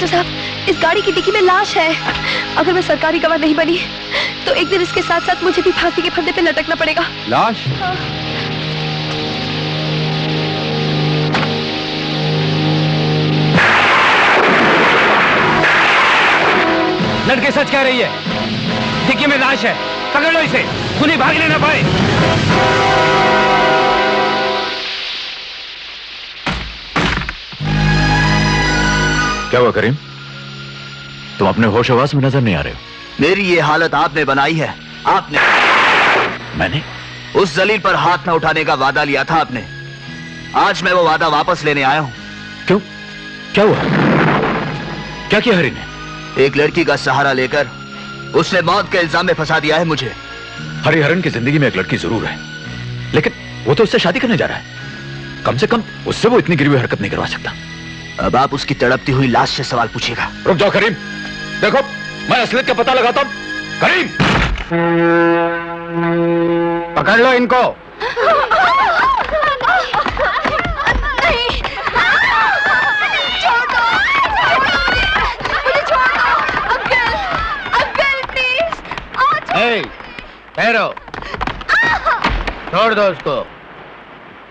Inspector साहब, इस गाड़ी की डिक्की में लाश है। अगर मैं सरकारी गवाह नहीं बनी तो एक दिन इसके साथ साथ मुझे भी फांसी के फंदे पे लटकना पड़ेगा। लाश? हाँ। लड़के सच कह रही है, डिक्की में लाश है। पकड़ लो इसे, खुद ही भागने ना पाए। क्या हुआ करीम? तुम अपने होश हवास में नजर नहीं आ रहे हो। मेरी ये हालत आपने बनाई है। आपने। मैंने? उस जलील पर हाथ न उठाने का वादा लिया था आपने। आज मैं वो वादा वापस लेने आया हूं। क्यों? क्या हुआ? क्या किया हरी ने? एक लड़की का सहारा लेकर उसने मौत के इल्जाम में फंसा दिया है मुझे। हरी हरन की जिंदगी में एक लड़की जरूर है, लेकिन वो तो उससे शादी करने जा रहा है। कम से कम उससे वो इतनी गिरी हुई हरकत नहीं करवा सकता। अब आप उसकी तड़पती हुई लाश से सवाल पूछिएगा। रुक जाओ करीम, देखो मैं असलियत का पता लगाता हूं। करीम, पकड़ लो इनको। ठहरो, छोड़ दो उसको।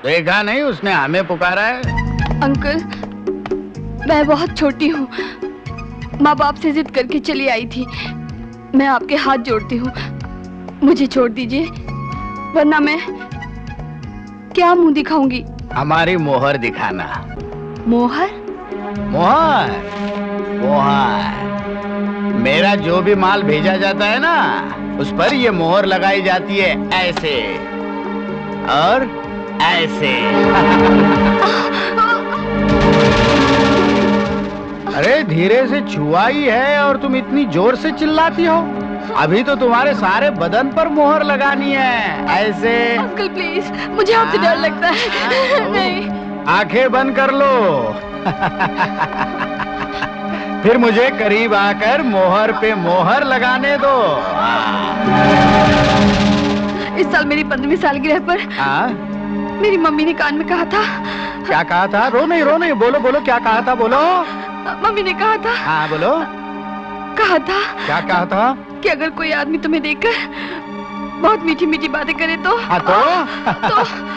देखा नहीं उसने हमें पुकारा है। अंकल, मैं बहुत छोटी हूँ, माँ बाप से जिद करके चली आई थी। मैं आपके हाथ जोड़ती हूँ, मुझे छोड़ दीजिए, वरना मैं क्या मुंह दिखाऊंगी? हमारी मोहर दिखाना। मोहर? मोहर, मोहर। मेरा जो भी माल भेजा जाता है ना, उस पर ये मोहर लगाई जाती है, ऐसे और ऐसे। अरे धीरे से छुआ ही है और तुम इतनी जोर से चिल्लाती हो। अभी तो तुम्हारे सारे बदन पर मोहर लगानी है, ऐसे। अंकल प्लीज, मुझे आपसे डर लगता है। नहीं। आंखें बंद कर लो। फिर मुझे करीब आकर मोहर पे मोहर लगाने दो। इस साल मेरी 15वीं सालगिरह पर मेरी मम्मी ने कान में कहा था। क्या कहा था? रो नहीं, बोलो बोलो, क्या कहा था, बोलो। मम्मी ने कहा था। हाँ बोलो। कहा था। क्या कहा था? कि अगर कोई आदमी तुम्हें देखकर बहुत मीठी मीठी बातें करे तो। हाँ तो?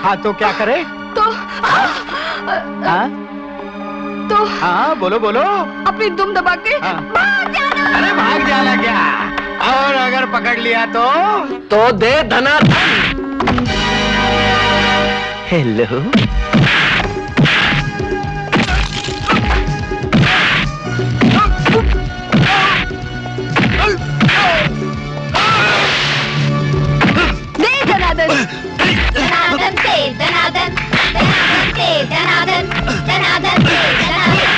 हाँ तो क्या करे? तो हाँ बोलो बोलो। अपनी दुम दबा के भाग जाना। अरे भाग जाना क्या? और अगर पकड़ लिया तो दे धनाधन। हेलो। दे धनाधन। धनाधन से धनाधन, धनाधन से धनाधन, धनाधन से धनाधन,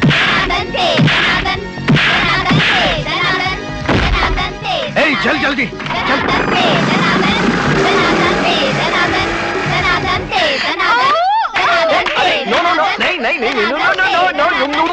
धनाधन से धनाधन, धनाधन से धनाधन, धनाधन से। चल जल्दी। धनाधन से धनाधन, धनाधन से धनाधन, धनाधन से धनाधन, धनाधन से। नो नो नो, नहीं नहीं नहीं, no no no no no.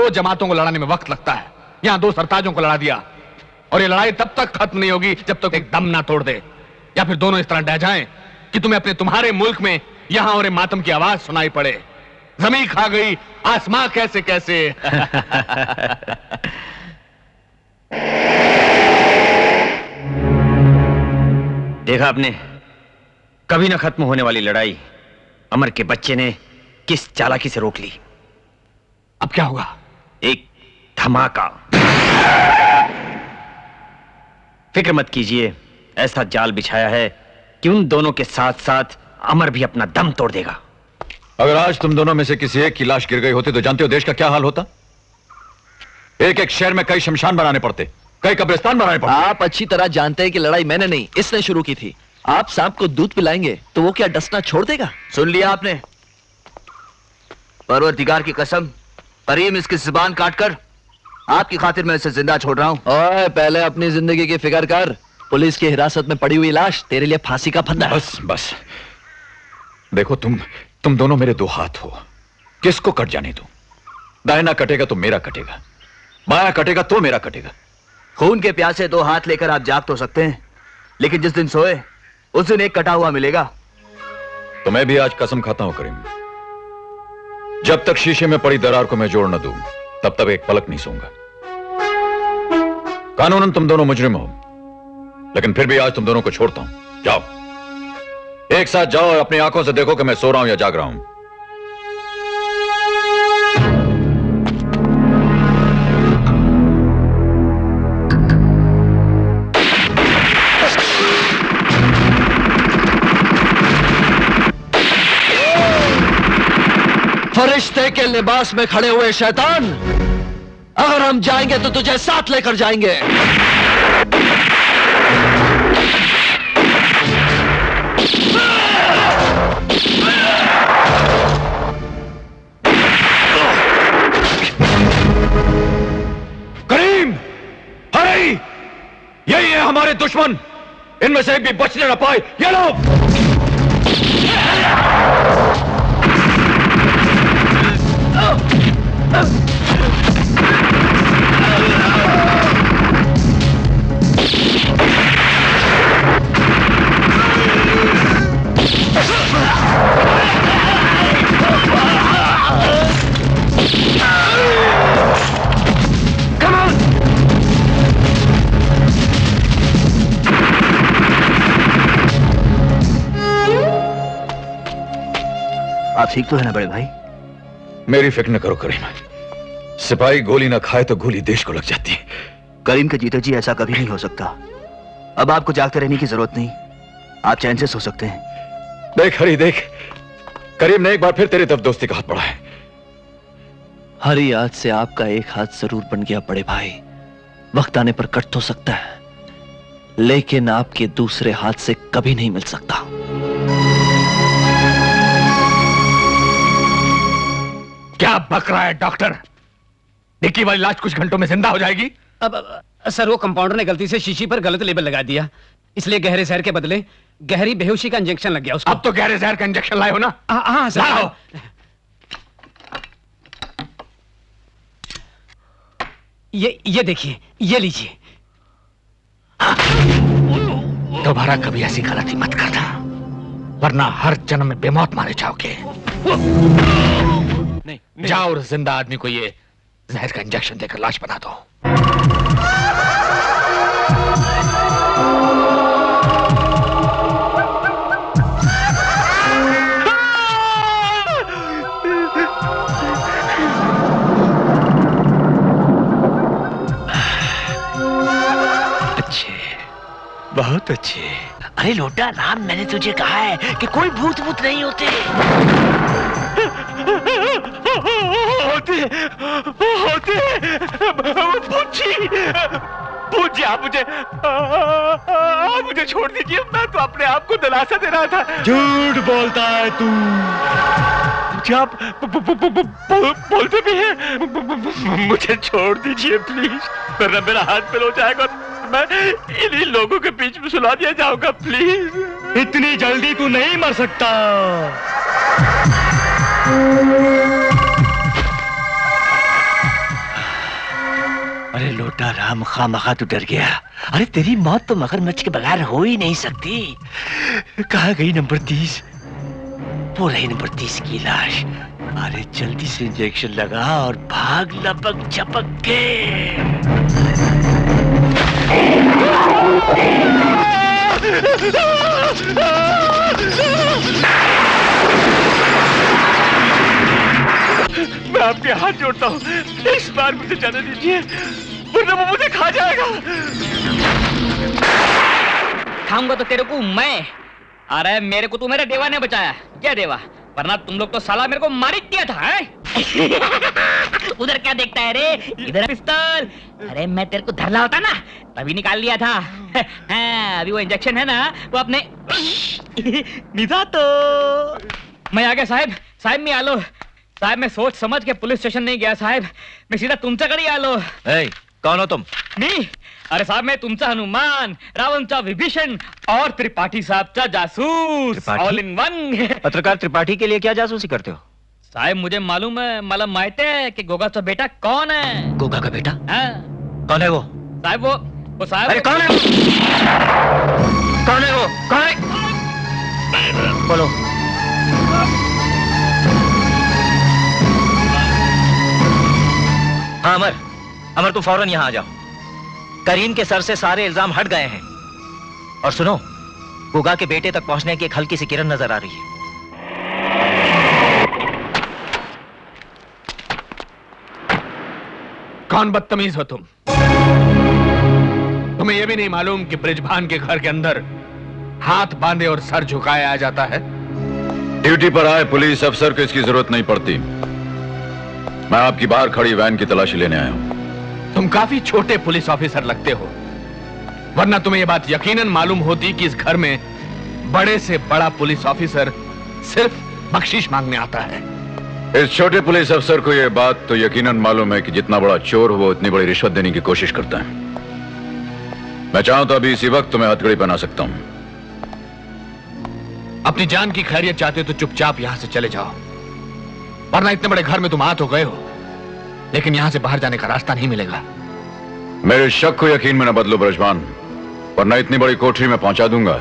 दो जमातों को लड़ाने में वक्त लगता है, यहां दो सरताजों को लड़ा दिया, और ये लड़ाई तब तक खत्म नहीं होगी जब तक एक दम ना तोड़ दे, या फिर दोनों इस तरह डह जाएं कि तुम्हारे मुल्क में यहां और मातम की आवाज सुनाई पड़े। जमीन खा गई, आसमां कैसे कैसे। देखा आपने, कभी ना खत्म होने वाली लड़ाई अमर के बच्चे ने किस चालाकी से रोक ली। अब क्या होगा? एक धमाका। फिक्र मत कीजिए, ऐसा जाल बिछाया है कि उन दोनों के साथ साथ अमर भी अपना दम तोड़ देगा। अगर आज तुम दोनों में से किसी एक की लाश गिर गई होती तो जानते हो देश का क्या हाल होता? एक एक शहर में कई शमशान बनाने पड़ते, कई कब्रिस्तान बनाने पड़ते। आप अच्छी तरह जानते हैं कि लड़ाई मैंने नहीं, इसने शुरू की थी। आप सांप को दूध पिलाएंगे तो वो क्या डसना छोड़ देगा? सुन लिया आपने? परवरदिगार की कसम, करीम इसकी जुबान काटकर आपकी खातिर मैं इसे जिंदा छोड़ रहा हूं। ओए, पहले अपनी जिंदगी की फिक्र कर। पुलिस की हिरासत में पड़ी हुई लाश तेरे लिए फांसी का फंदा है। बस बस, देखो तुम दोनों मेरे दो हाथ हो, किसको कट जाने दो। दाहिना कटेगा तो मेरा कटेगा, बायां कटेगा तो मेरा कटेगा। खून के प्यासे दो हाथ लेकर आप जाग तो सकते हैं, लेकिन जिस दिन सोए उस दिन एक कटा हुआ मिलेगा। तो मैं भी आज कसम खाता हूं करीम, जब तक शीशे में पड़ी दरार को मैं जोड़ न दूं तब तक एक पलक नहीं सोऊंगा। कानूनन तुम दोनों मुजरिम हो, लेकिन फिर भी आज तुम दोनों को छोड़ता हूं। जाओ, एक साथ जाओ और अपनी आंखों से देखो कि मैं सो रहा हूं या जाग रहा हूं। फरिश्ते के लिबास में खड़े हुए शैतान, अगर हम जाएंगे तो तुझे साथ लेकर जाएंगे। करीम, हरी, यही है हमारे दुश्मन, इनमें से एक भी बचने न पाए। ये लोग आप ठीक तो है ना बड़े भाई? मेरी फिक्र न करो करीम, सिपाही गोली ना खाए तो गोली देश को लग जाती है। करीम के जीते जी ऐसा कभी नहीं हो सकता। अब आपको जागते रहने की जरूरत नहीं, आप चैन से सो सकते हैं। देख हरी, देख, करीम ने एक बार फिर तेरी तरफ दोस्ती का हाथ बढ़ा है। हरी, आज से आपका एक हाथ जरूर बन गया बड़े भाई। वक्त आने पर कट तो सकता है, लेकिन आपके दूसरे हाथ से कभी नहीं मिल सकता। क्या बक रहा है डॉक्टर? निक्की वाली लाश कुछ घंटों में जिंदा हो जाएगी। अब सर, वो कंपाउंडर ने गलती से शीशी पर गलत लेबल लगा दिया, इसलिए गहरे जहर के बदले गहरी बेहोशी का इंजेक्शन लग गया उसको। अब तो गहरे जहर का इंजेक्शन लाए हो ना? हाँ सर। लाओ। ये देखिए, ये लीजिए। दोबारा कभी ऐसी गलती मत करना, वरना हर जन्म में बेमौत मारे जाओगे। नहीं। जाओ और जिंदा आदमी को ये जहर का इंजेक्शन देकर लाश बना दो। अच्छे, बहुत अच्छे। अरे लोटा राम, मैंने तुझे कहा है कि कोई भूत भूत नहीं होते। होते पूछिए, आप मुझे छोड़ दीजिए, मैं तो अपने आप को दिलासा दे रहा था। झूठ बोलता है तू। मुझे आप बोलते भी हैं। मुझे छोड़ दीजिए प्लीज, वरना मेरा हाथ फेल हो जाएगा, मैं इन्हीं लोगों के बीच में सुला दिया जाऊंगा। प्लीज, इतनी जल्दी तू नहीं मर सकता। हराम खामखा तू डर गया। अरे तेरी मौत तो मगरमच्छ के बगैर हो ही नहीं सकती। कहाँ गई नंबर 30? वो रही नंबर 30 की लाश। अरे जल्दी से इंजेक्शन लगा और भाग लपक झपक के। मैं आपके हाथ जोड़ता हूँ, इस बार मुझे जाने दीजिए, वरना वो मुझे खा जाएगा। खाऊंगा तो तेरे को मैं। अरे मेरे को तू मेरे देवा ने बचाया। क्या देवा? वरना तुम लोग तो साला मेरे को मार ही दिया था। उधर क्या देखता है रे? इधर पिस्तौल। अरे मैं तेरे को धरला होता ना तभी निकाल लिया था। हाँ, अभी वो इंजेक्शन है ना, वो अपने निभा तो। मैं आ गया साहब। साहब मैं आलो। साहब मैं सोच समझ के पुलिस स्टेशन नहीं गया साहब, मैं सीधा तुमचा कड़ी आलो। कौन हो तुम? नहीं, अरे साहब मैं तुमचा हनुमान, रावणचा विभीषण और त्रिपाठी साहब चा जासूस, ऑल इन वन। पत्रकार त्रिपाठी के लिए क्या जासूसी करते हो? साहब मुझे मालूम है, मला माहित है कि गोगाचा बेटा कौन है। गोगा का बेटा? हाँ। कौन है वो? साहब वो साहब। अरे कौन है वो? कौन है वो? कौन है? बोलो। हाँ अमर, अमर तुम फौरन यहाँ आ जाओ। करीम के सर से सारे इल्जाम हट गए हैं। और सुनो, गुगा के बेटे तक पहुंचने की एक हल्की सी किरण नजर आ रही है। कौन बदतमीज हो तुम? तुम्हें यह भी नहीं मालूम कि ब्रिजभान के घर के अंदर हाथ बांधे और सर झुकाए आ जाता है? ड्यूटी पर आए पुलिस अफसर को इसकी जरूरत नहीं पड़ती। मैं आपकी बाहर खड़ी वैन की तलाशी लेने आया हूं। तुम काफी छोटे पुलिस ऑफिसर लगते हो, वरना तुम्हें यह बात यकीनन मालूम होती कि इस घर में बड़े से बड़ा पुलिस ऑफिसर सिर्फ बख्शीश मांगने आता है। इस छोटे पुलिस अफसर को यह बात तो यकीनन मालूम है कि जितना बड़ा चोर हो वो उतनी बड़ी रिश्वत देने की कोशिश करता है। मैं चाहूं तो अभी इसी वक्त तुम्हें हथकड़ी पहना सकता हूं। अपनी जान की खैरियत चाहते हो तो चुपचाप यहां से चले जाओ, वरना इतने बड़े घर में तुम आ तो गए हो, लेकिन यहां से बाहर जाने का रास्ता नहीं मिलेगा। मेरे शक को यकीन में न बदलो ब्रजभान, वरना इतनी बड़ी कोठरी में पहुंचा दूंगा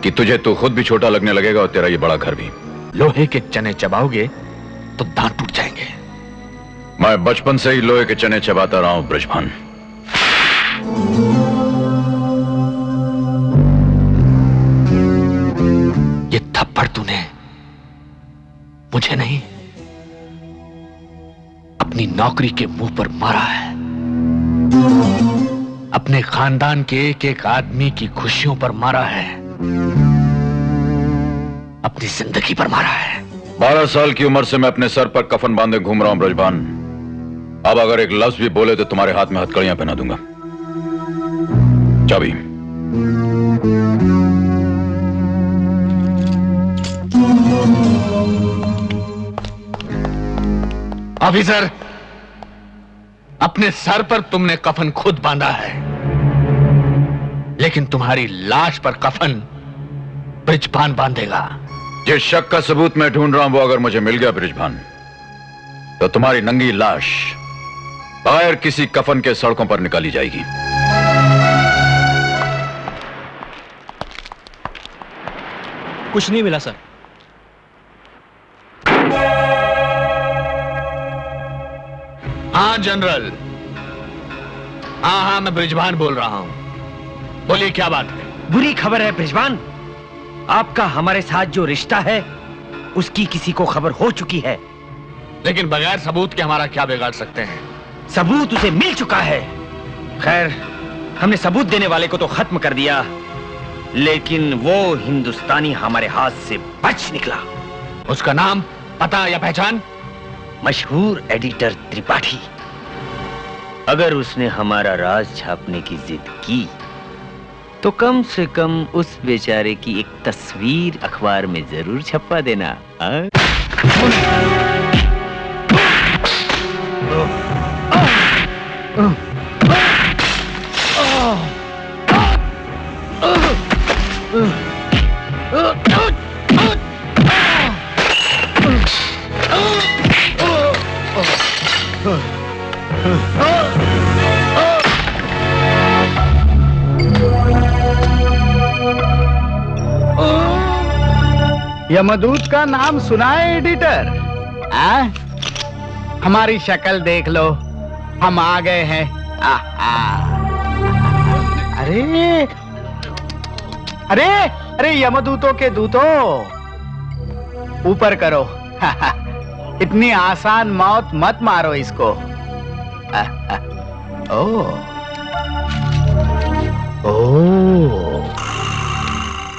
कि तुझे तो खुद भी छोटा लगने लगेगा और तेरा ये बड़ा घर भी। लोहे के चने चबाओगे तो दांत टूट जाएंगे। मैं बचपन से ही लोहे के चने चबाता रहा हूं ब्रजभान। ये थप्पड़ तूने मुझे नहीं, अपनी नौकरी के मुंह पर मारा है। अपने खानदान के एक एक आदमी की खुशियों पर मारा है, अपनी जिंदगी पर मारा है। 12 साल की उम्र से मैं अपने सर पर कफन बांधे घूम रहा हूं ब्रजभान। अब अगर एक लफ्ज भी बोले तो तुम्हारे हाथ में हथकड़ियां पहना दूंगा। चाबी। ऑफिसर, अपने सर पर तुमने कफन खुद बांधा है, लेकिन तुम्हारी लाश पर कफन ब्रिजभान बांधेगा। जिस शक का सबूत मैं ढूंढ रहा हूं वो अगर मुझे मिल गया ब्रिजभान, तो तुम्हारी नंगी लाश बगैर किसी कफन के सड़कों पर निकाली जाएगी। कुछ नहीं मिला सर। हाँ जनरल, हाँ मैं ब्रिजभान बोल रहा हूं। बोलिए क्या बात है? बुरी खबर है ब्रिजभान, आपका हमारे साथ जो रिश्ता है उसकी किसी को खबर हो चुकी है। लेकिन बगैर सबूत के हमारा क्या बिगाड़ सकते हैं? सबूत उसे मिल चुका है। खैर, हमने सबूत देने वाले को तो खत्म कर दिया, लेकिन वो हिंदुस्तानी हमारे हाथ से बच निकला। उसका नाम, पता या पहचान? मशहूर एडिटर त्रिपाठी। अगर उसने हमारा राज छापने की जिद की तो कम से कम उस बेचारे की एक तस्वीर अखबार में जरूर छपवा देना। यमदूत का नाम सुना है एडिटर? हमारी शक्ल देख लो, हम आ गए हैं। अरे अरे अरे यमदूतों के दूतों, ऊपर करो। इतनी आसान मौत मत मारो इसको। ओ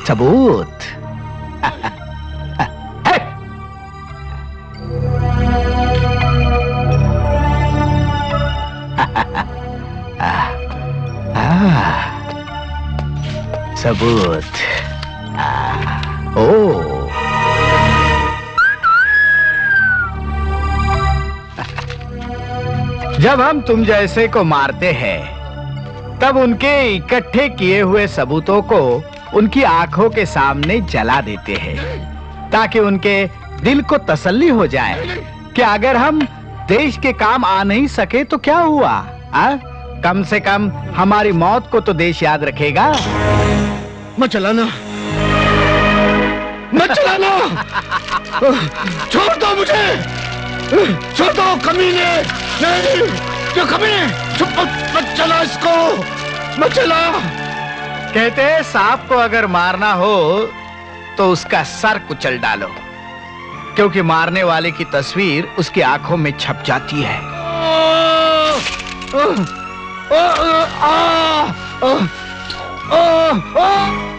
सबूत। सबूत। ओ जब हम तुम जैसे को मारते हैं तब उनके इकट्ठे किए हुए सबूतों को उनकी आंखों के सामने जला देते हैं ताकि उनके दिल को तसल्ली हो जाए कि अगर हम देश के काम आ नहीं सके तो क्या हुआ, कम से कम हमारी मौत को तो देश याद रखेगा। मत चलाना, मत चलाना, छोड़ दो मुझे, छोड़ दो कमीने, नहीं, जो कमीने, मत चला इसको, मत चला। कहते हैं सांप को अगर मारना हो तो उसका सर कुचल डालो, क्योंकि मारने वाले की तस्वीर उसकी आंखों में छप जाती है। आ, आ, आ, आ, आ, आ,